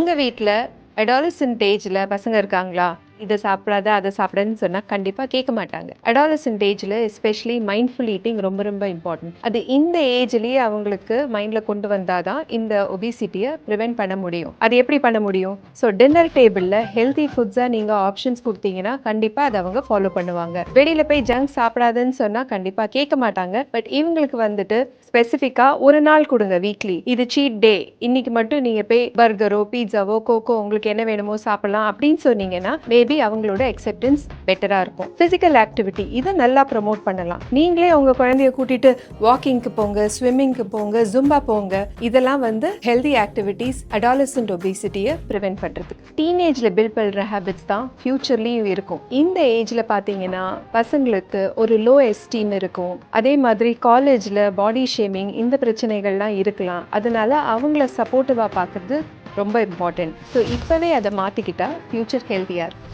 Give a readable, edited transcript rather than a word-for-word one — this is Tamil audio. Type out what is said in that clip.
உங்க வீட்ல அடாலசென்ட் ஏஜ்ல பசங்க இருக்காங்களா? இத சாப்பிடாத, அத சாப்பிடாதன்னு சொன்னா கண்டிப்பா கேட்க மாட்டாங்க. அடாலசென்ட் ஏஜ்ல எஸ்பெஷலி மைண்ட்ஃபுல் ஈட்டிங் ரொம்ப ரொம்ப இம்பார்ட்டன்ட். அது இந்த ஏஜ்லயே அவங்களுக்கு மைண்ட்ல கொண்டு வந்தா தான் இந்த ஒபிசிட்டிய பிரிவென்ட் பண்ண முடியும். அது எப்படி பண்ண முடியும்? ஸோ டின்னர் டேபிள்ல ஹெல்தி ஃபுட்ஸா நீங்க ஆப்ஷன்ஸ் குடுத்தீங்கன்னா, கண்டிப்பா அத அவங்க ஃபாலோ பண்ணுவாங்க. வெளியில போய் ஜங்க் சாப்பிடாதன்னு சொன்னா கண்டிப்பா கேட்க மாட்டாங்க. பட் இவங்களுக்கு வந்துட்டு ஸ்பெசிஃபிக்கா ஒரு நாள் குடுங்க வீக்லி. இது சீட் டே. இன்னைக்கு மட்டும் நீங்க போய் பர்கரோ, பீட்சாவோ, கோகோ உங்களுக்கு என்ன வேணுமோ சாப்பிடலாம் அப்படின்னு சொன்னீங்கன்னா, மேபி அவங்களோட அக்செப்டன்ஸ் பெட்டரா இருக்கும். பிசிக்கல் ஆக்டிவிட்டி இத நல்லா ப்ரமோட் பண்ணலாம். நீங்களே உங்க குழந்தைய கூட்டிட்டு வாக்கிங்க்கு போங்க, ஸ்விம்மிங்க்கு போங்க, ஜும்பா போங்க. இதெல்லாம் வந்து ஹெல்தி ஆக்டிவிட்டீஸ் அடாலசென்ட் ஒபிசிட்டிய பிரிவென்ட் பண்றதுக்கு. டீனேஜ்ல பில்ட் பண்ற ஹேபிட்ஸ் தான் ஃபியூச்சர்லயும் இருக்கும். இந்த ஏஜ்ல பாத்தீங்கன்னா பசங்களுக்கு ஒரு லோ எஸ்டீம் இருக்கும். அதே மாதிரி காலேஜ்ல பாடி ஷேமிங் இந்த பிரச்சனைகள்லாம் இருக்கலாம். அதனால அவங்கள சப்போர்ட்டிவா பார்க்கறது ரொம்ப இம்பார்ட்டன்ட். ஸோ இப்பவே அதை மாத்திக்கிட்டா ஃபியூச்சர் ஹெல்த்தியா இருக்கும்.